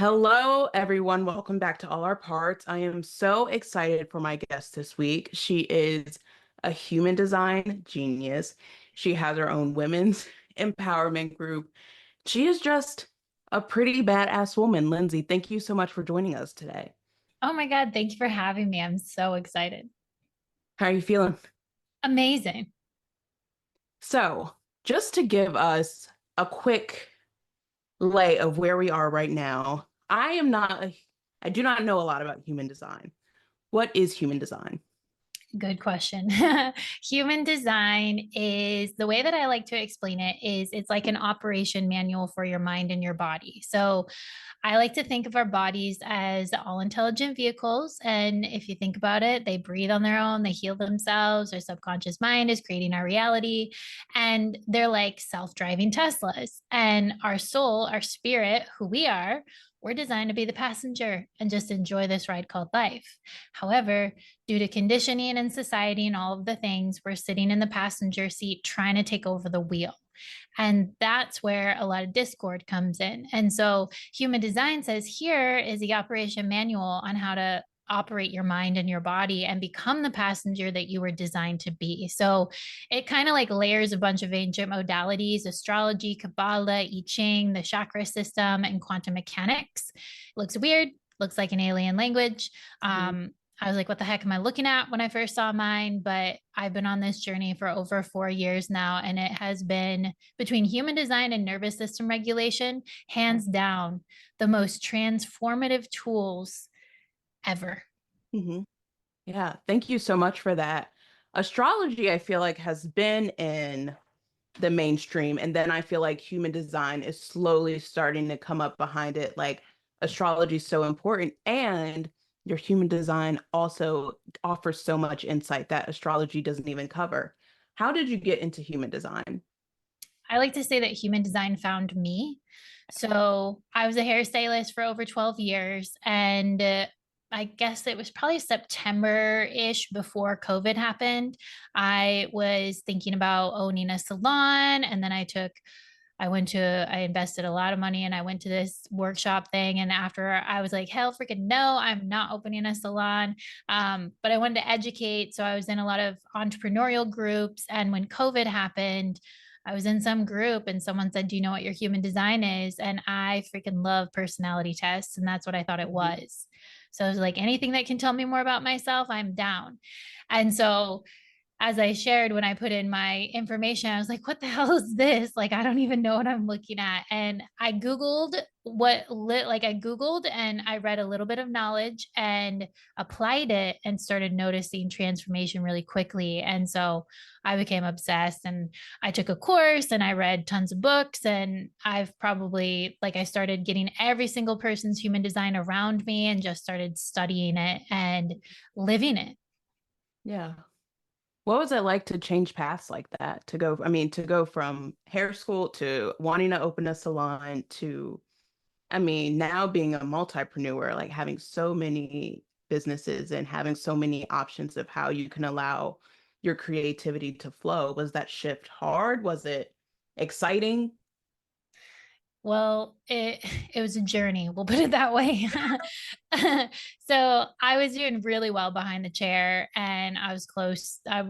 Hello, everyone. Welcome back to All Our Parts. I am so excited for my guest this week. She is a human design genius. She has her own women's empowerment group. She is just a pretty badass woman. Lindsay, thank you so much for joining us today. Oh my God, thank you for having me. I'm so excited. How are you feeling? Amazing. So, just to give us a quick lay of where we are right now, I do not know a lot about human design. What is human design? Good question. Human design is the way that I like to explain it is it's like an operation manual for your mind and your body. So I like to think of our bodies as all intelligent vehicles. And if you think about it, they breathe on their own, they heal themselves. Our subconscious mind is creating our reality. And they're like self driving Teslas. And our soul, our spirit, who we are, we're designed to be the passenger and just enjoy this ride called life. However, due to conditioning and society and all of the things, we're sitting in the passenger seat trying to take over the wheel. And that's where a lot of discord comes in. And so human design says here is the operation manual on how to operate your mind and your body and become the passenger that you were designed to be. So it kind of like layers a bunch of ancient modalities, astrology, Kabbalah, I Ching, the chakra system, and quantum mechanics. It looks weird, looks like an alien language. Mhm. I was like, what the heck am I looking at when I first saw mine? But I've been on this journey for over 4 years now, and it has been between human design and nervous system regulation, hands down, the most transformative tools ever. Mhm. Yeah, thank you so much for that. Astrology, I feel like, has been in the mainstream, and then I feel like human design is slowly starting to come up behind it. Like, astrology is so important, and your human design also offers so much insight that astrology doesn't even cover. How did you get into human design? I like to say that human design found me. So I was a hairstylist for over 12 years. And I guess it was probably September-ish before COVID happened. I was thinking about owning a salon. And then I invested a lot of money and I went to this workshop thing. And after I was like, hell freaking no, I'm not opening a salon. But I wanted to educate. So I was in a lot of entrepreneurial groups. And when COVID happened, I was in some group and someone said, do you know what your human design is? And I freaking love personality tests. And that's what I thought it Mhm. was. So I was like, anything that can tell me more about myself, I'm down. And so as I shared when I put in my information, I was like, what the hell is this? Like, I don't even know what I'm looking at. And I Googled I Googled and I read a little bit of knowledge and applied it and started noticing transformation really quickly. And so I became obsessed and I took a course and I read tons of books. And I started getting every single person's human design around me and just started studying it and living it. Yeah. What was it like to change paths like that? To go from hair school to wanting to open a salon to, now being a multipreneur, like having so many businesses and having so many options of how you can allow your creativity to flow. Was that shift hard? Was it exciting? Well, it was a journey. We'll put it that way. So I was doing really well behind the chair, and I was close. If I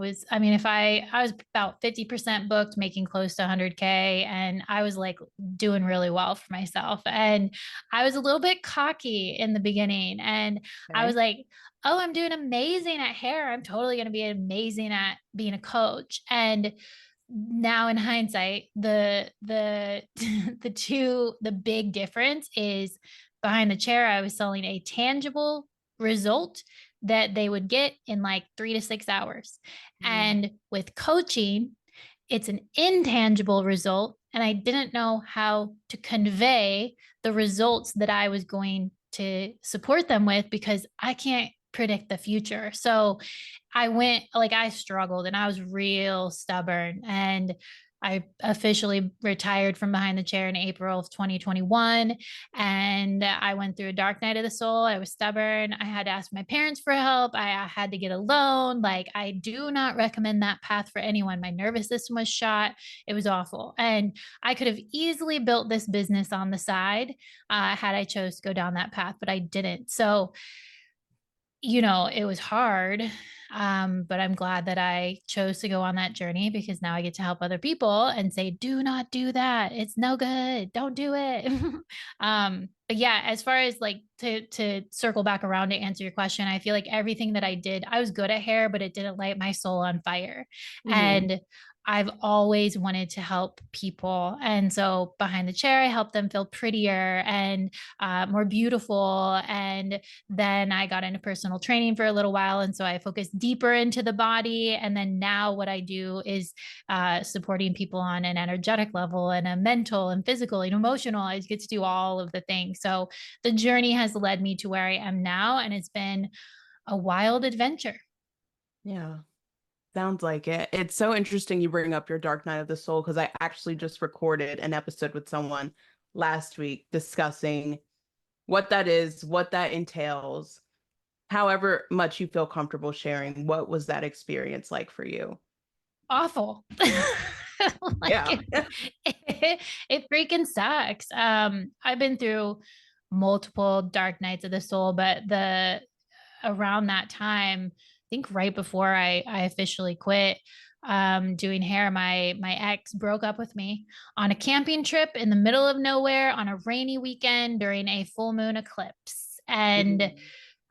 was about 50% booked, making close to 100K, and I was like doing really well for myself. And I was a little bit cocky in the beginning, and I was Okay. like, "Oh, I'm doing amazing at hair. I'm totally going to be amazing at being a coach." And now in hindsight, the big difference is behind the chair, I was selling a tangible result that they would get in like 3 to 6 hours. Mm. And with coaching, it's an intangible result. And I didn't know how to convey the results that I was going to support them with because I can't predict the future. So I struggled and I was real stubborn. And I officially retired from behind the chair in April of 2021. And I went through a dark night of the soul. I was stubborn. I had to ask my parents for help. I had to get a loan. Like, I do not recommend that path for anyone. My nervous system was shot. It was awful. And I could have easily built this business on the side had I chose to go down that path, but I didn't. So, it was hard. But I'm glad that I chose to go on that journey because now I get to help other people and say, do not do that. It's no good. Don't do it. But yeah, as far as like to circle back around to answer your question, I feel like everything that I did, I was good at hair, but it didn't light my soul on fire. Mm-hmm. And I've always wanted to help people. And so behind the chair, I help them feel prettier and more beautiful. And then I got into personal training for a little while. And so I focused deeper into the body. And then now what I do is supporting people on an energetic level and a mental and physical and emotional. I get to do all of the things. So the journey has led me to where I am now. And it's been a wild adventure. Yeah. Sounds like it. It's so interesting you bring up your Dark Night of the Soul because I actually just recorded an episode with someone last week discussing what that is, what that entails, however much you feel comfortable sharing. What was that experience like for you? Awful. Like Yeah. it freaking sucks. I've been through multiple dark nights of the soul, but the around that time, I think right before I officially quit doing hair, my ex broke up with me on a camping trip in the middle of nowhere on a rainy weekend during a full moon eclipse. And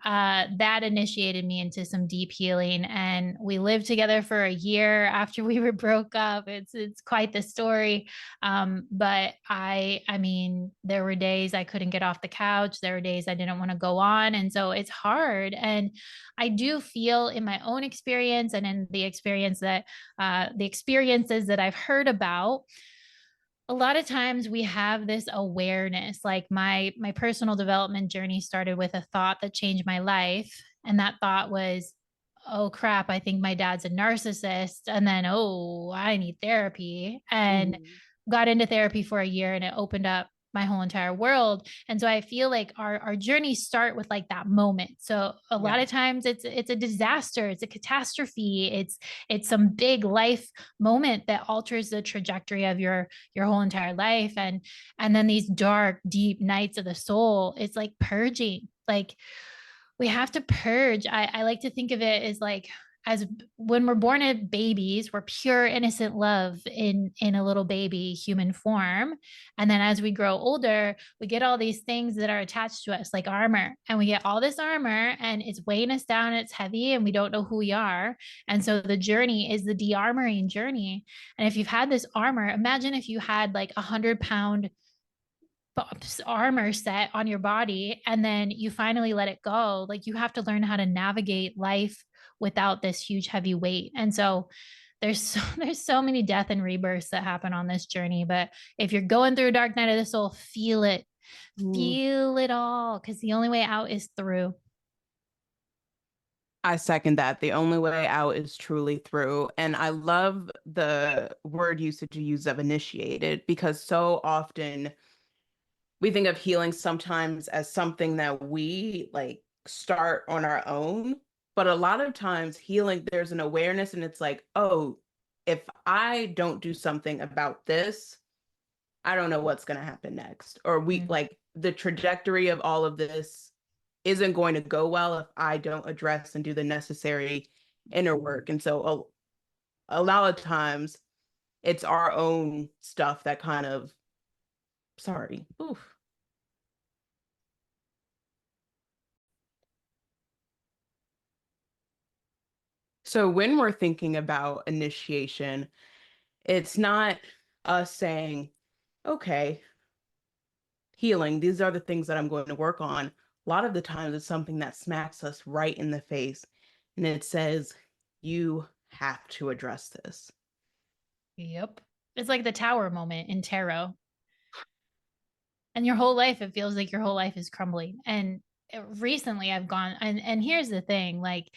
Mm. that initiated me into some deep healing, and we lived together for a year after we were broke up. It's quite the story. But I mean, there were days I couldn't get off the couch. There were days I didn't want to go on, and so it's hard. And I do feel in my own experience and in the experience that the experiences that I've heard about, a lot of times we have this awareness. Like my personal development journey started with a thought that changed my life, and that thought was, oh crap, I think my dad's a narcissist. And then, oh, I need therapy. And Mhm. got into therapy for a year, and it opened up my whole entire world. And so I feel like our journeys start with like that moment. So a lot Yeah. of times it's a disaster, it's a catastrophe, it's some big life moment that alters the trajectory of your whole entire life. And then these dark deep nights of the soul, it's like purging. Like, we have to purge. I like to think of it as like, as when we're born as babies, we're pure innocent love in a little baby human form. And then as we grow older, we get all these things that are attached to us, like armor. And we get all this armor, and it's weighing us down, it's heavy, and we don't know who we are. And so the journey is the de-armoring journey. And if you've had this armor, imagine if you had like 100-pound armor set on your body, and then you finally let it go. Like, you have to learn how to navigate life without this huge heavy weight. And so there's so many death and rebirths that happen on this journey. But if you're going through a dark night of the soul, Mm. feel it all, because the only way out is through. I second that. The only way out is truly through. And I love the word usage you use of initiated because so often we think of healing sometimes as something that we like start on our own. But a lot of times, healing, there's an awareness, and it's like, oh, if I don't do something about this, I don't know what's going to happen next. Or we Mm. like the trajectory of all of this isn't going to go well if I don't address and do the necessary inner work. And so a lot of times it's our own stuff that kind of, sorry. Oof. So when we're thinking about initiation, it's not us saying, okay, healing, these are the things that I'm going to work on. A lot of the times it's something that smacks us right in the face and it says, you have to address this. Yep. It's like the tower moment in tarot. And your whole life, it feels like your whole life is crumbling. And recently I've gone, and here's the thing, like,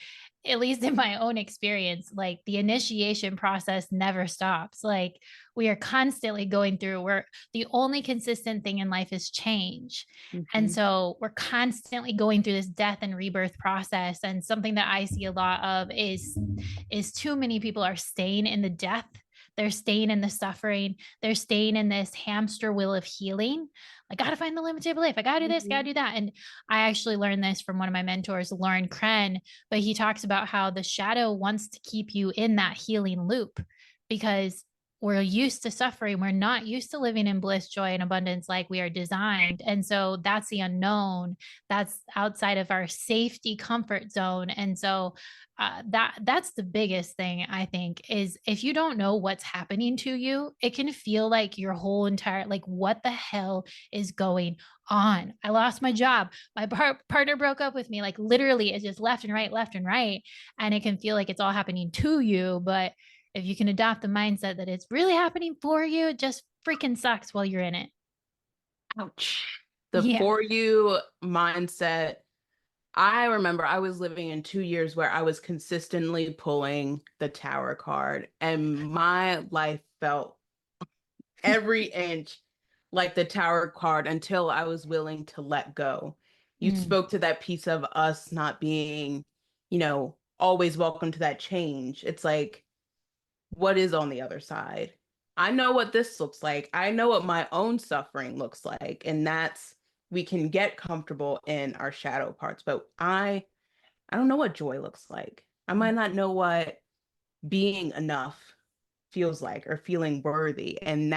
at least in my own experience, like the initiation process never stops. Like we are constantly going through, where the only consistent thing in life is change. And Mhm. so we're constantly going through this death and rebirth process. And something that I see a lot of is too many people are staying in the death. They're staying in the suffering. They're staying in this hamster wheel of healing. I got to find the limited belief. I got to do this, got to Mhm. do that. And I actually learned this from one of my mentors, Lauren Kren, but he talks about how the shadow wants to keep you in that healing loop because we're used to suffering. We're not used to living in bliss, joy, and abundance like we are designed. And so that's the unknown. That's outside of our safety comfort zone. And so that's the biggest thing, I think, is if you don't know what's happening to you, it can feel like your whole entire, like, what the hell is going on? I lost my job. My partner broke up with me. Like literally, it's just left and right, left and right. And it can feel like it's all happening to you. But if you can adopt the mindset that it's really happening for you, it just freaking sucks while you're in it. Ouch. The Yeah. for you mindset. I remember I was living in 2 years where I was consistently pulling the tower card, and my life felt every inch like the tower card until I was willing to let go. You Mm, spoke to that piece of us not being, always welcome to that change. It's like, what is on the other side? I know what this looks like. I know what my own suffering looks like. And that's, we can get comfortable in our shadow parts, but I don't know what joy looks like. I might not know what being enough feels like or feeling worthy. And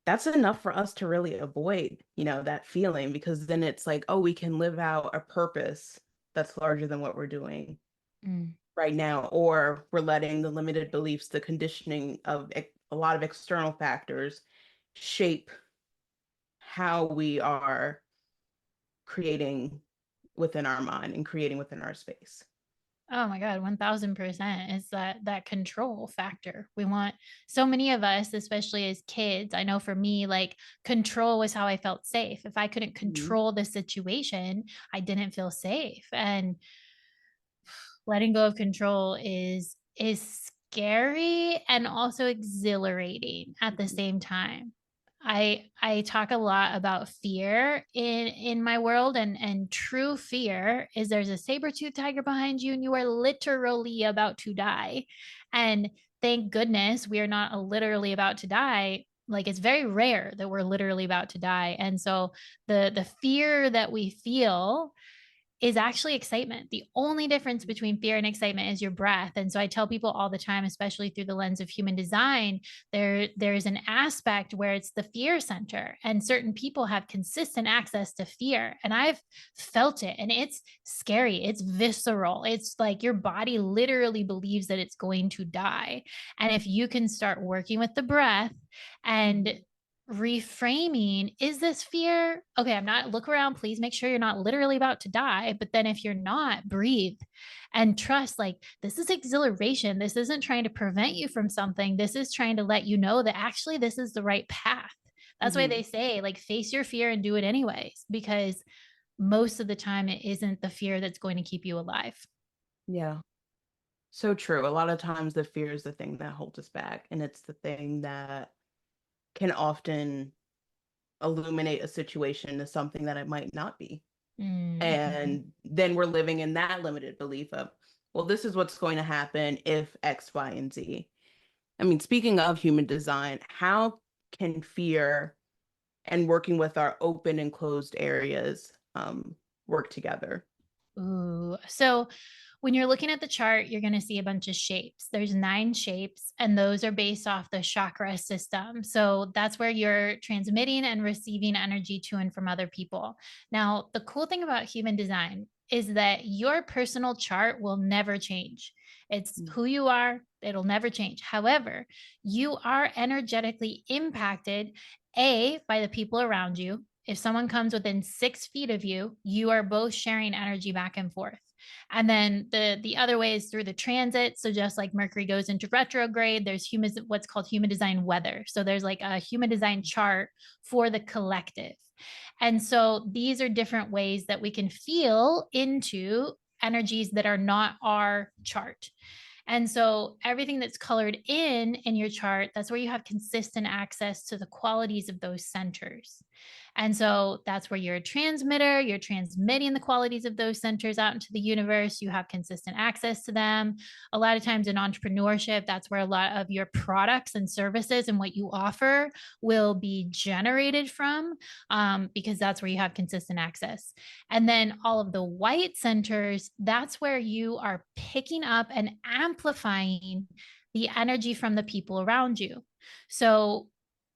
that's enough for us to really avoid, that feeling, because then it's like, oh, we can live out a purpose that's larger than what we're doing mm. right now, or we're letting the limited beliefs, the conditioning of a lot of external factors shape how we are creating within our mind and creating within our space. Oh my God, 1000% is that control factor. We want, so many of us, especially as kids, I know for me, like control was how I felt safe. If I couldn't Mhm. control the situation, I didn't feel safe. And letting go of control is scary and also exhilarating at the Mhm. same time. I talk a lot about fear in my world, and true fear is there's a saber-toothed tiger behind you and you are literally about to die. And thank goodness we are not literally about to die. Like it's very rare that we're literally about to die. And so the fear that we feel is actually excitement. The only difference between fear and excitement is your breath. And so I tell people all the time, especially through the lens of human design, there's an aspect where it's the fear center, and certain people have consistent access to fear. And I've felt it, and it's scary. It's visceral. It's like your body literally believes that it's going to die. And if you can start working with the breath and Mhm. reframing, is this fear? Okay, I'm not, look around, please make sure you're not literally about to die. But then if you're not, breathe and trust, like this is exhilaration. This isn't trying to prevent you from something. This is trying to let you know that actually this is the right path. That's why they Mhm. say, like, face your fear and do it anyways, because most of the time it isn't the fear that's going to keep you alive. Yeah. So true. A lot of times the fear is the thing that holds us back, and it's the thing that can often illuminate a situation as something that it might not be. Mm-hmm. And then we're living in that limited belief of, well, this is what's going to happen if X, Y, and Z. I mean, speaking of human design, how can fear and working with our open and closed areas work together? Ooh. So when you're looking at the chart, you're going to see a bunch of shapes. There's 9 shapes, and those are based off the chakra system. So that's where you're transmitting and receiving energy to and from other people. Now, the cool thing about human design is that your personal chart will never change. It's Mm. who you are, it'll never change. However, you are energetically impacted, A, by the people around you. If someone comes within 6 feet of you, you are both sharing energy back and forth. And then the other way is through the transit. So just like Mercury goes into retrograde, there's human, what's called human design weather. So there's like a human design chart for the collective. And so these are different ways that we can feel into energies that are not our chart. And so everything that's colored in your chart, that's where you have consistent access to the qualities of those centers. And so that's where you're a transmitter, you're transmitting the qualities of those centers out into the universe. You have consistent access to them. A lot of times in entrepreneurship, that's where a lot of your products and services and what you offer will be generated from, because that's where you have consistent access. And then all of the white centers, that's where you are picking up and amplifying the energy from the people around you. So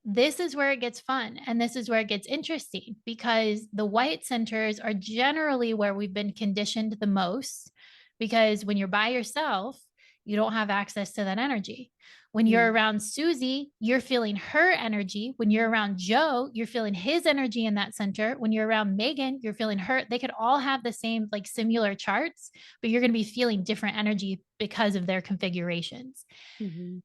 this is where it gets fun, and this is where it gets interesting, because the white centers are generally where we've been conditioned the most, because when you're by yourself, you don't have access to that energy. When you're around Susie, you're feeling her energy. When you're around Joe, you're feeling his energy in that center. When you're around Megan, you're feeling her. They could all have the same, like, similar charts, but you're going to be feeling different energy because of their configurations. Mm-hmm.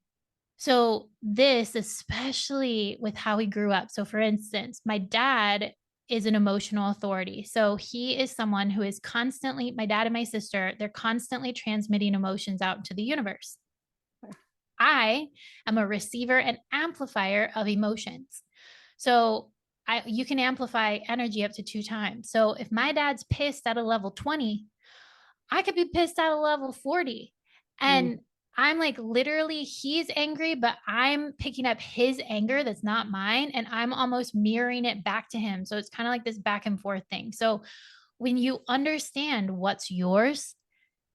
So this, especially with how he grew up. So for instance, my dad is an emotional authority. So he is someone who is constantly, my dad and my sister, they're constantly transmitting emotions out into the universe. I am a receiver and amplifier of emotions. So you can amplify energy up to 2 times. So if my dad's pissed at a level 20, I could be pissed at a level 40. And I'm like, literally, he's angry, but I'm picking up his anger that's not mine. And I'm almost mirroring it back to him. So it's kind of like this back and forth thing. So when you understand what's yours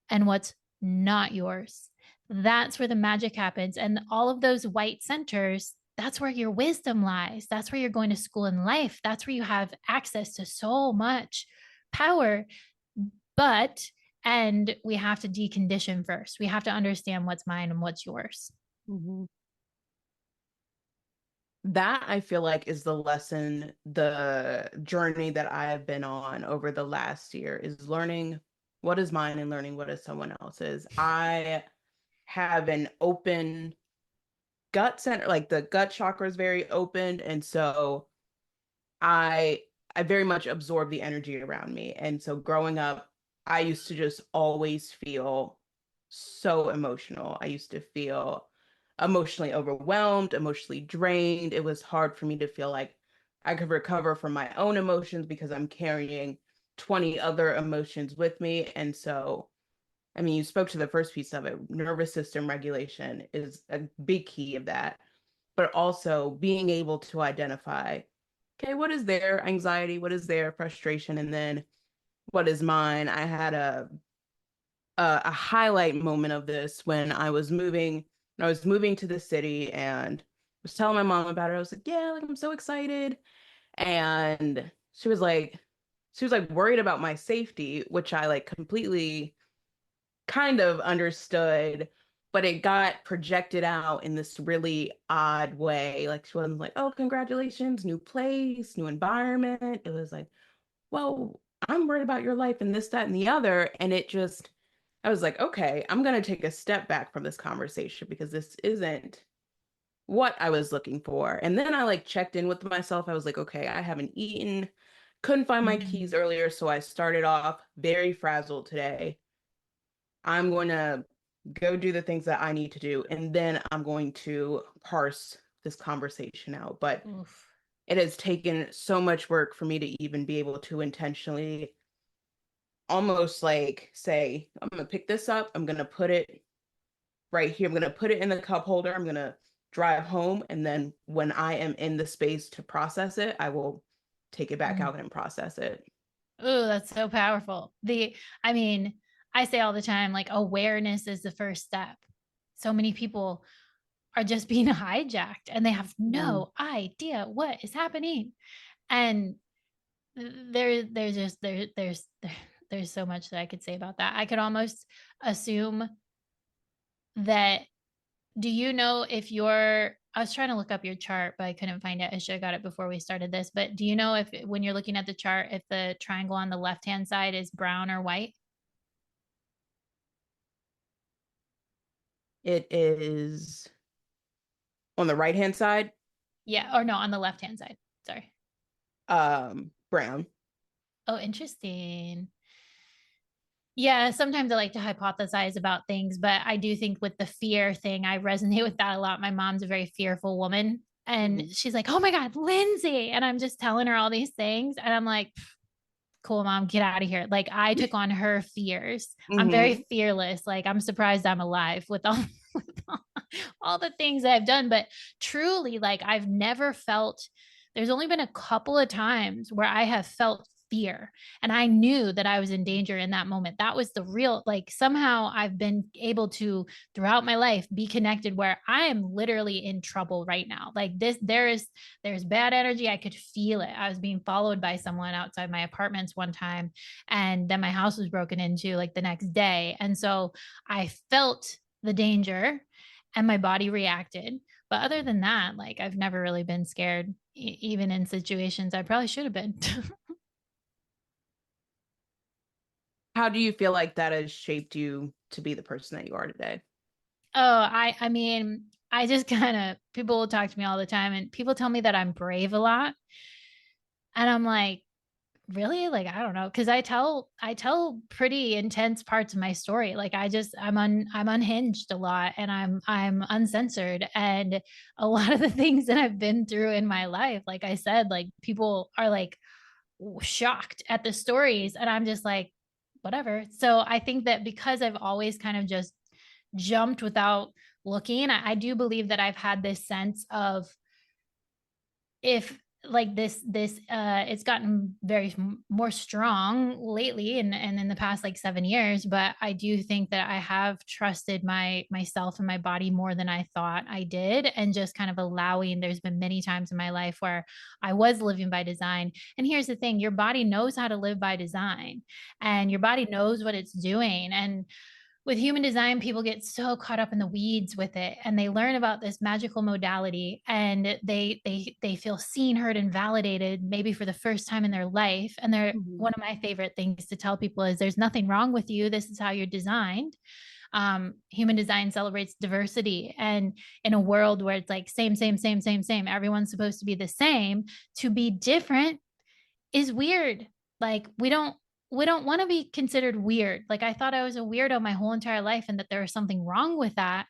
and what's not yours, that's where the magic happens. And all of those white centers, that's where your wisdom lies. That's where you're going to school in life. That's where you have access to so much power. But, and we have to decondition first. We have to understand what's mine and what's yours. Mm-hmm. That I feel like is the lesson, the journey that I have been on over the last year, is learning what is mine and learning what is someone else's. I have an open gut center, like the gut chakra is very open. And so I I very much absorb the energy around me. And so growing up, I used to just always feel so emotional. I used to feel emotionally overwhelmed, emotionally drained. It was hard for me to feel like I could recover from my own emotions because I'm carrying 20 other emotions with me. And so, I mean, you spoke to the first piece of it. Nervous system regulation is a big key of that, but also being able to identify, okay, what is their anxiety? What is their frustration? And then what is mine? I had a highlight moment of this when I was moving to the city and was telling my mom about it. I was like, yeah, like I'm so excited. And she was like worried about my safety, which I like completely kind of understood, but it got projected out in this really odd way. Like she wasn't like, oh, congratulations, new place, new environment. It was like, well, I'm worried about your life and this, that, and the other. And I was like, okay, I'm going to take a step back from this conversation because this isn't what I was looking for. And then I like checked in with myself. I was like, okay, I haven't eaten, couldn't find my keys earlier. So I started off very frazzled today. I'm going to go do the things that I need to do, and then I'm going to parse this conversation out. But Oof. it has taken so much work for me to even be able to intentionally almost like say, I'm going to pick this up, I'm going to put it right here, I'm going to put it in the cup holder, I'm going to drive home, and then when I am in the space to process it, I will take it back out and process it. Oh, that's so powerful. I mean, I say all the time, like, awareness is the first step. So many people are just being hijacked and they have Mhm. no idea what is happening. And there's just there's so much that I could say about that. I could almost assume that, do you know if you're, I was trying to look up your chart, but I couldn't find it. I should have got it before we started this. But do you know if, when you're looking at the chart, if the triangle on the left-hand side is brown or white? It is on the right hand side. Yeah, or no, on the left-hand side. Sorry. Brown. Oh, interesting. Yeah, sometimes I like to hypothesize about things, but I do think with the fear thing, I resonate with that a lot. My mom's a very fearful woman, and Mhm. she's like, "Oh my God, Lindsay." And I'm just telling her all these things. And I'm like, cool, mom, get out of here. Like, I took on her fears. I'm very Mhm. fearless. Like, I'm surprised I'm alive with all, with all the things that I've done. But truly, like, I've never felt, there's only been a couple of times where I have felt fear, and I knew that I was in danger in that moment. That was the real, like, somehow I've been able to throughout my life be connected where I am literally in trouble right now. Like, this, there's bad energy. I could feel it. I was being followed by someone outside my apartments one time, and then my house was broken into like the next day. And so I felt the danger and my body reacted. But other than that, like, I've never really been scared, even in situations I probably should have been. How do you feel like that has shaped you to be the person that you are today? Oh, I mean, I just kind of, people will talk to me all the time, and people tell me that I'm brave a lot. And I'm like, really? Like, I don't know, because I tell pretty intense parts of my story. Like, I'm unhinged a lot, and I'm uncensored. And a lot of the things that I've been through in my life, like I said, like, people are like shocked at the stories, and I'm just like, whatever. So I think that because I've always kind of just jumped without looking, I do believe that I've had this sense of, if like this it's gotten very more strong lately, and in the past like 7 years, but I do think that I have trusted myself and my body more than I thought I did, and just kind of allowing, there's been many times in my life where I was living by design. And here's the thing, your body knows how to live by design, and your body knows what it's doing. And with human design, people get so caught up in the weeds with it, and they learn about this magical modality, and they feel seen, heard, and validated maybe for the first time in their life. And they're, Mhm. one of my favorite things to tell people is, there's nothing wrong with you. This is how you're designed. Human design celebrates diversity, and in a world where it's like same, everyone's supposed to be the same, to be different is weird. Like, we don't want to be considered weird. Like, I thought I was a weirdo my whole entire life, and that there was something wrong with that.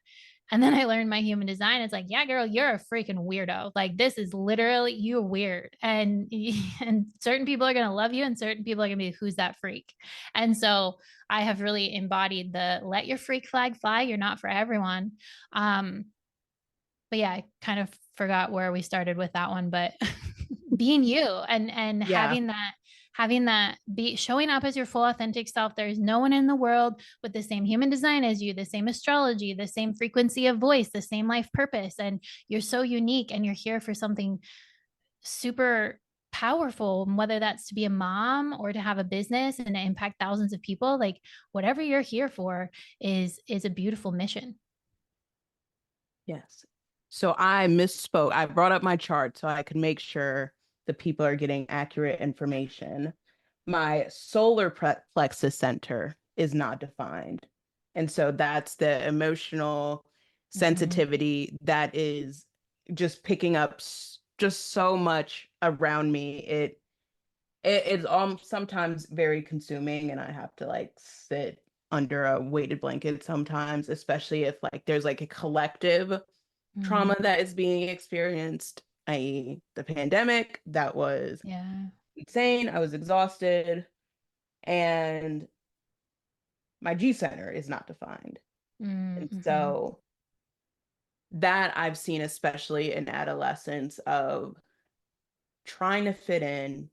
And then I learned my human design. It's like, yeah, girl, you're a freaking weirdo. Like, this is literally, you're weird. And and certain people are gonna love you, and certain people are gonna be, who's that freak? And so I have really embodied the let your freak flag fly. You're not for everyone. Um, but yeah, I kind of forgot where we started with that one, but being you, and Yeah. having that be showing up as your full authentic self. There's no one in the world with the same human design as you, the same astrology, the same frequency of voice, the same life purpose. And you're so unique, and you're here for something super powerful, whether that's to be a mom or to have a business and to impact thousands of people. Like, whatever you're here for is a beautiful mission. Yes. So I misspoke. I brought up my chart so I could make sure the people are getting accurate information. My plexus center is not defined. And so that's the emotional Mhm. sensitivity that is just picking up just so much around me. It's sometimes very consuming, and I have to like sit under a weighted blanket sometimes, especially if like there's like a collective Mhm. trauma that is being experienced, i.e., the pandemic. That was Yeah. insane. I was exhausted, and my G center is not defined. And Mm-hmm. so that I've seen, especially in adolescence, of trying to fit in,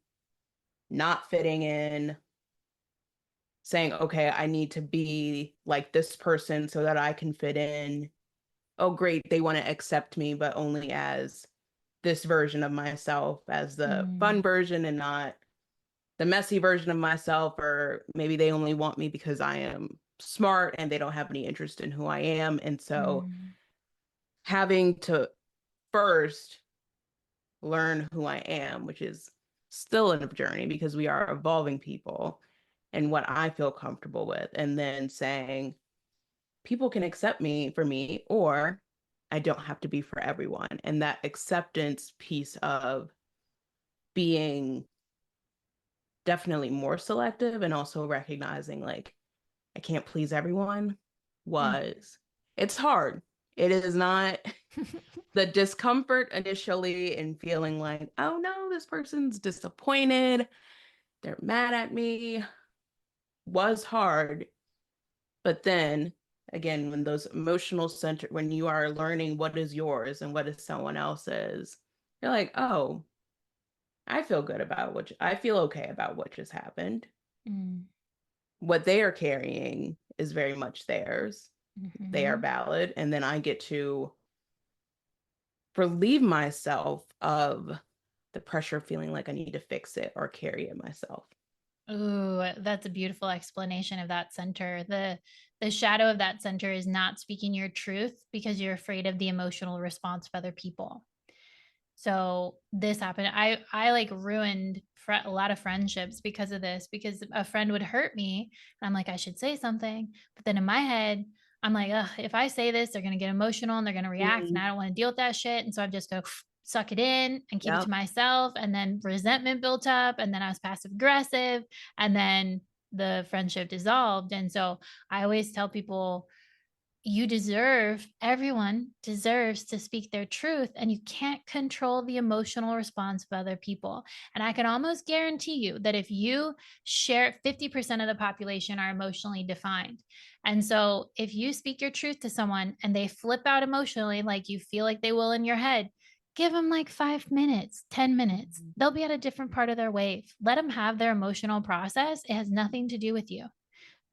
not fitting in, saying, okay, I need to be like this person so that I can fit in. Oh, great, they want to accept me, but only as this version of myself, as the fun Mm. version and not the messy version of myself. Or maybe they only want me because I am smart and they don't have any interest in who I am. And so Mm. having to first learn who I am, which is still a journey because we are evolving people, and what I feel comfortable with, and then saying, people can accept me for me, or I don't have to be for everyone. And that acceptance piece of being definitely more selective and also recognizing like I can't please everyone was it's hard. It is not the discomfort initially and feeling like, oh no, this person's disappointed, they're mad at me was hard. But then again, when those emotional center, when you are learning what is yours and what is someone else's, you're like, oh, I feel good about I feel okay about what just happened. Mm. What they are carrying is very much theirs. They are Mm-hmm. valid. And then I get to relieve myself of the pressure of feeling like I need to fix it or carry it myself. Ooh, that's a beautiful explanation of that center. The shadow of that center is not speaking your truth because you're afraid of the emotional response of other people. So this happened. I like ruined a lot of friendships because of this, because a friend would hurt me and I'm like, I should say something. But then in my head, I'm like, ugh, if I say this, they're going to get emotional and they're going to react and Mm-hmm. I don't want to deal with that shit. And so I just go suck it in and keep it Yep. to myself. And then resentment built up and then I was passive aggressive and then the friendship dissolved. And so I always tell people, everyone deserves to speak their truth, and you can't control the emotional response of other people. And I can almost guarantee you that if you share, 50% of the population are emotionally defined. And so if you speak your truth to someone and they flip out emotionally, like you feel like they will in your head, give them like 5 minutes, 10 minutes. They'll be at a different part of their wave. Let them have their emotional process. It has nothing to do with you.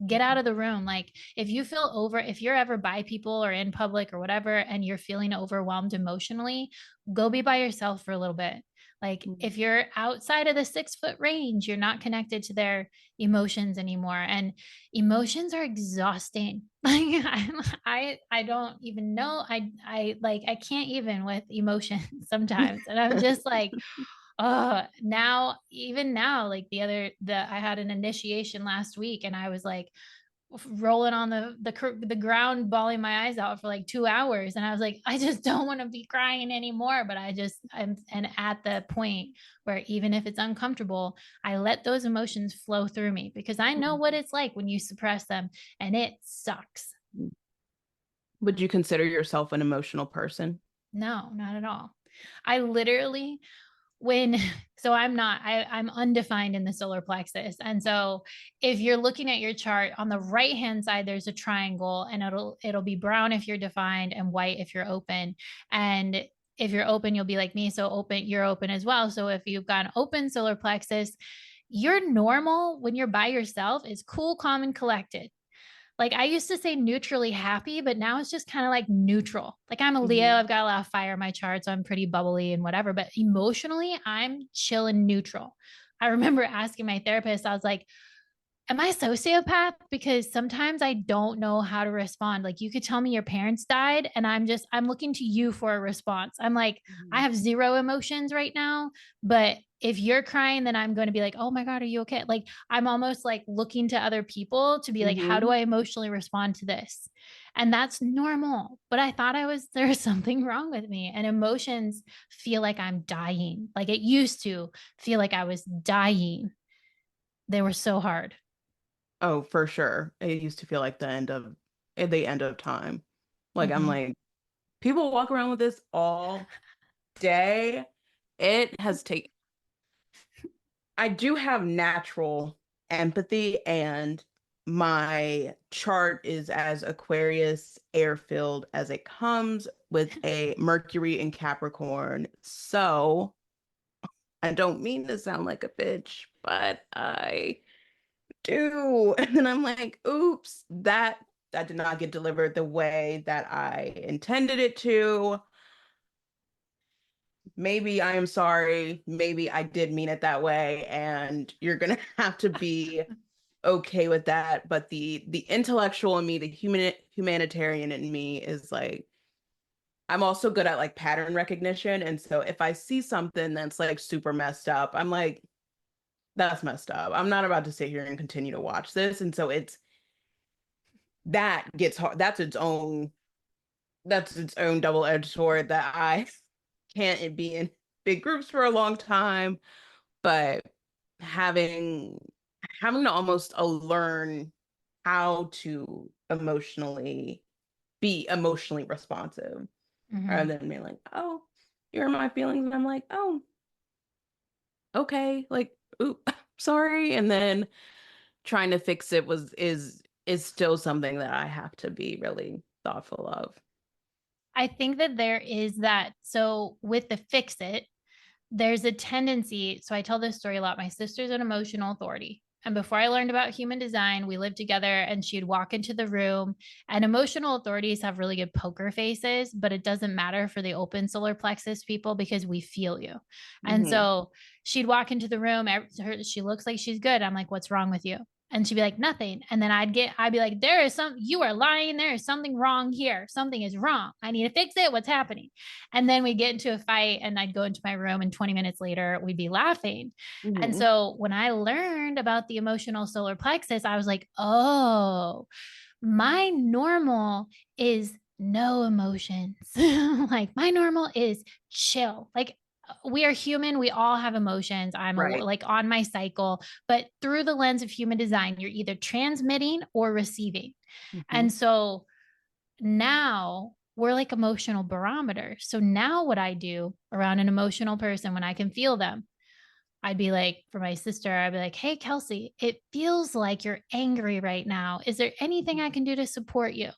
Get out of the room. Like if you're ever by people or in public or whatever and you're feeling overwhelmed emotionally, go be by yourself for a little bit. Like if you're outside of the 6 foot range, you're not connected to their emotions anymore. And emotions are exhausting. Like I don't even know. I can't even with emotions sometimes. And I'm just like, now, even now, like I had an initiation last week and I was like rolling on the ground, bawling my eyes out for like 2 hours. And I was like, I just don't want to be crying anymore. But I'm and at the point where even if it's uncomfortable, I let those emotions flow through me because I know what it's like when you suppress them and it sucks. Would you consider yourself an emotional person? No, not at all. I literally when so I'm undefined in the solar plexus. And so if you're looking at your chart on the right hand side, there's a triangle and it'll be brown if you're defined and white if you're open. And if you're open, you'll be like me. So you're open as well. So if you've got an open solar plexus, your normal when you're by yourself is cool, calm, and collected. Like I used to say neutrally happy, but now it's just kind of like neutral. Like I'm a Leo, I've got a lot of fire in my chart, so I'm pretty bubbly and whatever. But emotionally, I'm chill and neutral. I remember asking my therapist, I was like, am I a sociopath? Because sometimes I don't know how to respond. Like you could tell me your parents died, and I'm looking to you for a response. I'm like, I have zero emotions right now, but if you're crying, then I'm going to be like, oh my God, are you okay? Like I'm almost like looking to other people to be like, how do Mm-hmm. I emotionally respond to this? And that's normal. But I thought there was something wrong with me. And emotions feel like I'm dying. Like it used to feel like I was dying. They were so hard. Oh, for sure. It used to feel like the end of time. Like I'm Mhm. like, people walk around with this all day. It has taken I do have natural empathy, and my chart is as Aquarius air filled as it comes with a Mercury in Capricorn. So I don't mean to sound like a bitch, but I do. And then I'm like, oops, that did not get delivered the way that I intended it to. Maybe I am sorry. Maybe I did mean it that way, and you're gonna have to be okay with that. But the intellectual in me, the humanitarian in me is like, I'm also good at like pattern recognition. And so if I see something that's like super messed up, I'm like, that's messed up. I'm not about to sit here and continue to watch this. And so that gets hard. That's its own double-edged sword that I can't be in big groups for a long time but having to almost learn how to be emotionally responsive Mhm. rather than being like, oh, you're my feelings. And I'm like, oh, okay, like, ooh, sorry. And then trying to fix it is still something that I have to be really thoughtful of. I think that there is that. So with the fix it, there's a tendency. So I tell this story a lot. My sister's an emotional authority. And before I learned about human design, we lived together and she'd walk into the room. And emotional authorities have really good poker faces, but it doesn't matter for the open solar plexus people because we feel you. And Hmm. so she'd walk into the room. She looks like she's good. I'm like, what's wrong with you? And she'd be like, nothing. And then I'd be like, you are lying. There is something wrong here. Something is wrong. I need to fix it. What's happening? And then we get into a fight and I'd go into my room and 20 minutes later we'd be laughing. And Hmm. so when I learned about the emotional solar plexus, I was like, oh, my normal is no emotions. Like my normal is chill. Like we are human. We all have emotions. Right. Like on my cycle, but through the lens of human design, you're either transmitting or receiving. Hmm. And so now we're like emotional barometers. So now what I do around an emotional person when I can feel them, I'd be like, for my sister, I'd be like, hey, Kelsey, it feels like you're angry right now. Is there anything I can do to support you?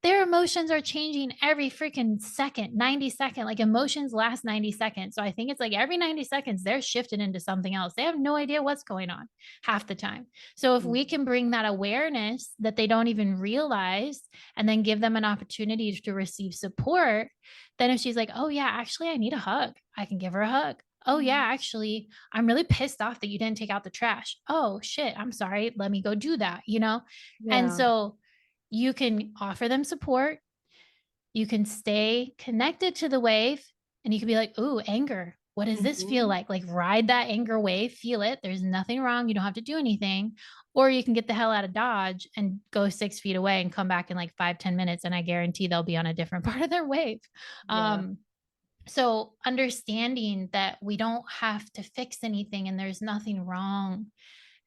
Their emotions are changing every freaking second, 90 second. Like emotions last 90 seconds. So I think it's like every 90 seconds, they're shifted into something else. They have no idea what's going on half the time. So if we can bring that awareness that they don't even realize and then give them an opportunity to receive support, then if she's like, oh, yeah, actually, I need a hug, I can give her a hug. Oh, yeah, actually, I'm really pissed off that you didn't take out the trash. Oh, shit, I'm sorry. Let me go do that, you know? And Yeah. so you can offer them support. You can stay connected to the wave and you can be like, ooh, anger. What does this feel Hmm. like? Like ride that anger wave, feel it. There's nothing wrong. You don't have to do anything. Or you can get the hell out of Dodge and go 6 feet away and come back in like 5-10 minutes. And I guarantee they'll be on a different part of their wave. Yeah. Um, so understanding that we don't have to fix anything and there's nothing wrong.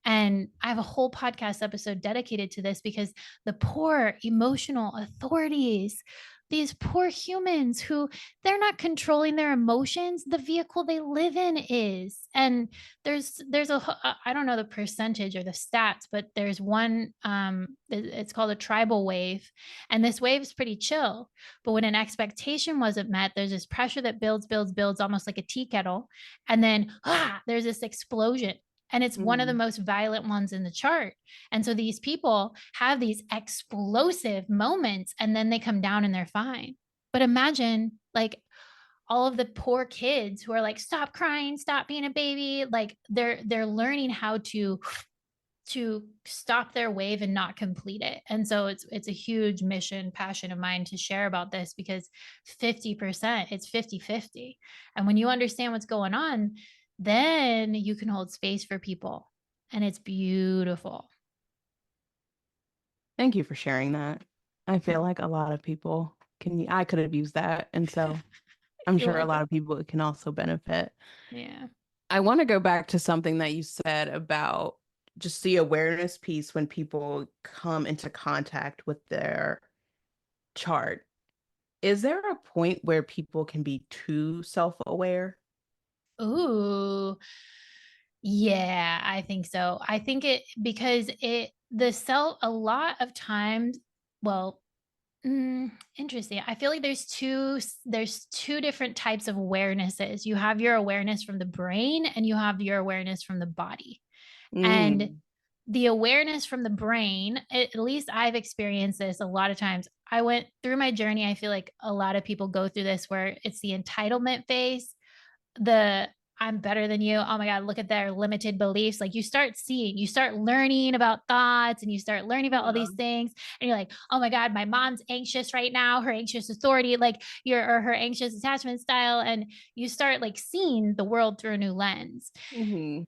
And I have a whole podcast episode dedicated to this because the poor emotional authorities, these poor humans who they're not controlling their emotions, the vehicle they live in is. And there's I don't know the percentage or the stats, but there's one it's called a tribal wave, and this wave is pretty chill. But when an expectation wasn't met, there's this pressure that builds almost like a tea kettle, and then there's this explosion, and it's one of the Hmm. most violent ones in the chart. And so these people have these explosive moments and then they come down and they're fine. But imagine like all of the poor kids who are like, stop crying, stop being a baby. Like they're learning how to stop their wave and not complete it. And so it's a huge mission passion of mine to share about this because 50%, it's 50-50. And when you understand what's going on, then you can hold space for people and it's beautiful. Thank you for sharing that. I feel like a lot of people I could have used that. And so I'm You're sure a lot welcome. of people can also benefit. Yeah. I want to go back to something that you said about just the awareness piece when people come into contact with their chart. Is there a point where people can be too self-aware? Ooh, yeah, I think so. I think it because it the self a lot of times, well, interesting. I feel like there's two different types of awarenesses. You have your awareness from the brain and you have your awareness from the body. And Mm. the awareness from the brain, at least I've experienced this a lot of times. I went through my journey. I feel like a lot of people go through this where it's the entitlement phase, the I'm better than you. Oh my God, look at their limited beliefs. Like you start learning about thoughts and you start learning about all Yeah. these things. And you're like, oh my God, my mom's anxious right now, her anxious authority, like or her anxious attachment style. And you start like seeing the world through a new lens. Hmm.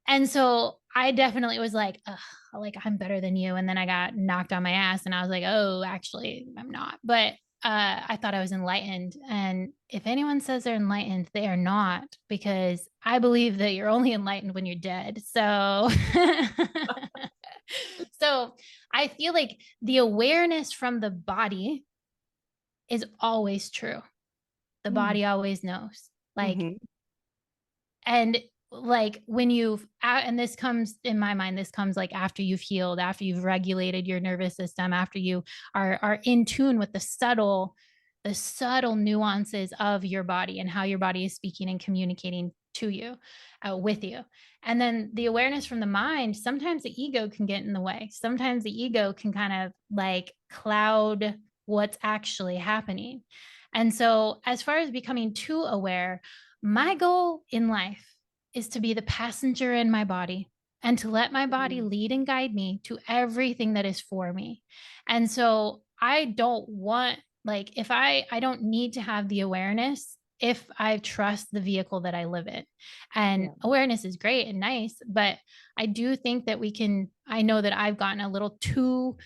And so I definitely was like, ugh, like I'm better than you. And then I got knocked on my ass and I was like, oh, actually, I'm not. But I thought I was enlightened. And if anyone says they're enlightened, they are not, because I believe that you're only enlightened when you're dead. So, so I feel like the awareness from the body is always true. The body always knows. Like, Mm-hmm. and like when you've and this comes in my mind, this comes like after you've healed, after you've regulated your nervous system, after you are in tune with the subtle nuances of your body and how your body is speaking and communicating to you, with you. And then the awareness from the mind, sometimes the ego can get in the way. Sometimes the ego can kind of like cloud what's actually happening. And so as far as becoming too aware, my goal in life is to be the passenger in my body and to let my body lead and guide me to everything that is for me. And so I don't want, like, if I don't need to have the awareness if I trust the vehicle that I live in. And Yeah. awareness is great and nice, but I do think that I know that I've gotten a little too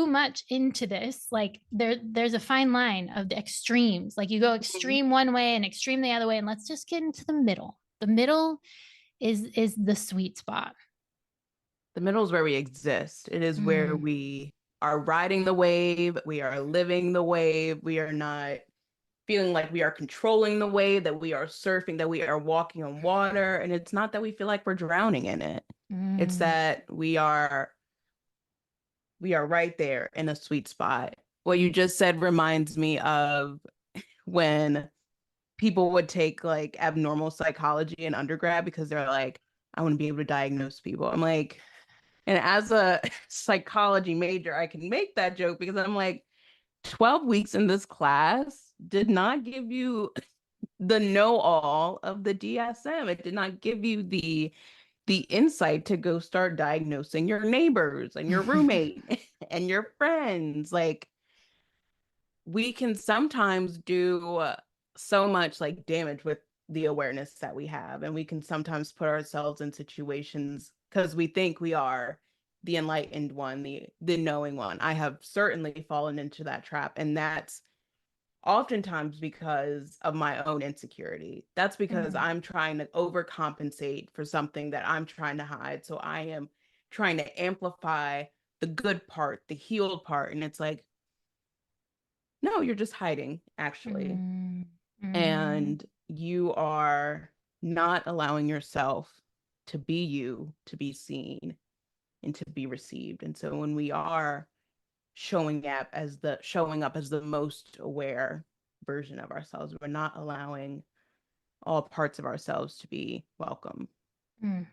much into this. Like there's a fine line of the extremes. Like you go Mhm. extreme one way and extreme the other way, and let's just get into the middle. The middle is the sweet spot. The middle is where we exist. It is where Mm, we are riding the wave. We are living the wave. We are not feeling like we are controlling the wave, that we are surfing, that we are walking on water. And it's not that we feel like we're drowning in it. It's mm, that we are right there in a sweet spot. What you just said reminds me of when people would take like abnormal psychology in undergrad because they're like, I want to be able to diagnose people. I'm like, and as a psychology major, I can make that joke because I'm like, 12 weeks in this class did not give you the know-all of the DSM. It did not give you the insight to go start diagnosing your neighbors and your roommate and your friends. Like we can sometimes do so much like damage with the awareness that we have, and we can sometimes put ourselves in situations because we think we are the enlightened one, the knowing one. I have certainly fallen into that trap, and that's oftentimes because of my own insecurity. That's because mm, I'm trying to overcompensate for something that I'm trying to hide. So I am trying to amplify the good part, the healed part. And it's like, no, you're just hiding, actually. mm, mm, And you are not allowing yourself to be you, to be seen, and to be received. And so when we are showing up as the most aware version of ourselves, we're not allowing all parts of ourselves to be welcome. mm.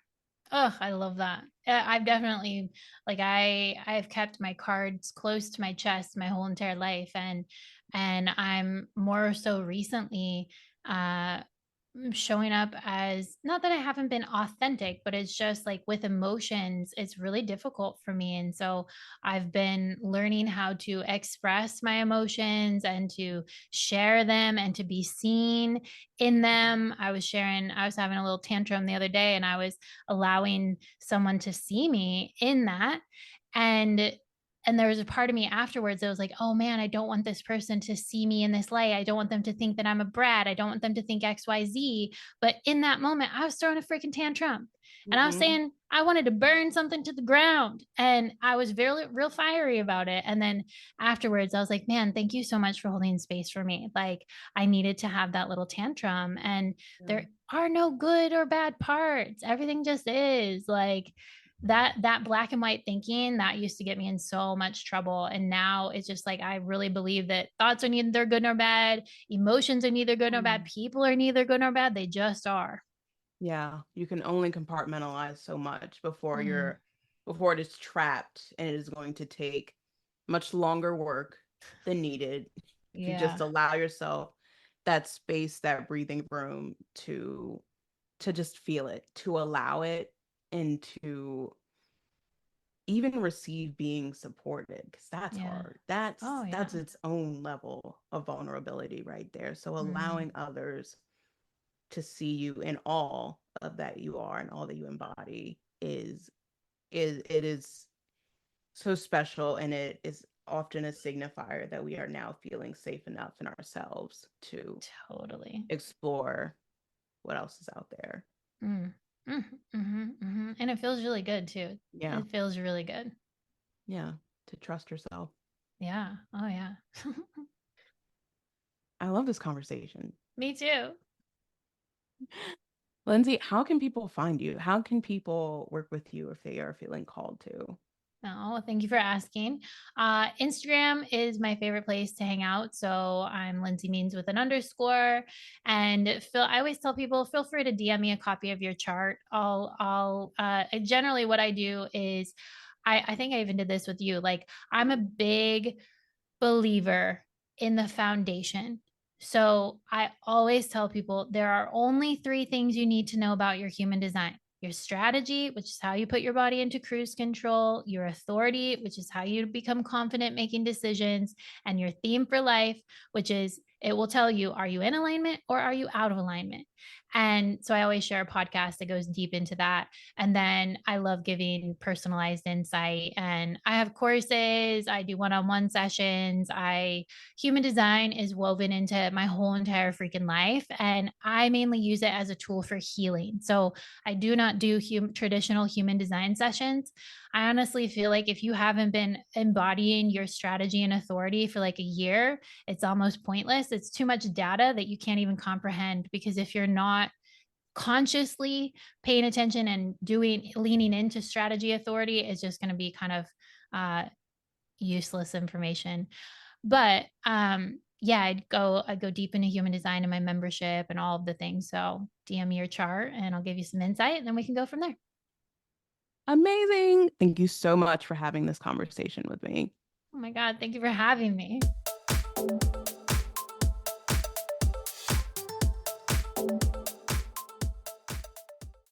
Oh, I love that. I've definitely, like, I've kept my cards close to my chest my whole entire life, and I'm more so recently uh showing up as, not that I haven't been authentic, but it's just like with emotions, it's really difficult for me. And so I've been learning how to express my emotions and to share them and to be seen in them. I was having a little tantrum the other day, and I was allowing someone to see me in that. And there was a part of me afterwards that was like, oh man, I don't want this person to see me in this light. I don't want them to think that I'm a brat. I don't want them to think XYZ. But in that moment, I was throwing a freaking tantrum. And I was Mm-hmm. saying I wanted to burn something to the ground. And I was very real fiery about it. And then afterwards, I was like, man, thank you so much for holding space for me. Like, I needed to have that little tantrum. And Yeah. there are no good or bad parts. Everything just is. Like, that black and white thinking that used to get me in so much trouble, and now it's just like I really believe that thoughts are neither good nor bad, emotions are neither good nor bad, Mm. people are neither good nor bad, they just are. Yeah, you can only compartmentalize so much before Mm, before it is trapped, and it is going to take much longer work than needed if you just yeah. allow yourself that space, that breathing room to just feel it, to allow it, and to even receive being supported, because that's Yeah. hard. Oh That's yeah. its own level of vulnerability right there. So Mm, allowing others to see you in all of that you are and all that you embody is so special, and it is often a signifier that we are now feeling safe enough in ourselves to Totally. explore what else is out there. Mm. And it feels really good too. Yeah. It feels really good. Yeah. To trust yourself. Yeah. Oh, yeah. I love this conversation. Me too. Lindsey, how can people find you? How can people work with you if they are feeling called to? Oh, thank you for asking. Instagram is my favorite place to hang out. So I'm Lindsey Means with an underscore. And I always tell people, feel free to DM me a copy of your chart. Generally what I do is, I think I even did this with you. Like, I'm a big believer in the foundation. So I always tell people there are only three things you need to know about your human design: your strategy, which is how you put your body into cruise control, your authority, which is how you become confident making decisions, and your theme for life, which is it will tell you, are you in alignment or are you out of alignment? And so I always share a podcast that goes deep into that. And then I love giving personalized insight. And I have courses, I do one-on-one sessions. Human design is woven into my whole entire freaking life. And I mainly use it as a tool for healing. So I do not do traditional human design sessions. I honestly feel like if you haven't been embodying your strategy and authority for like a year, it's almost pointless. It's too much data that you can't even comprehend, because if you're not consciously paying attention and leaning into strategy authority, is just going to be kind of useless information. But yeah, I'd go deep into human design in my membership and all of the things. So DM me your chart and I'll give you some insight, and then we can go from there. Amazing. Thank you so much for having this conversation with me. Oh my God, thank you for having me.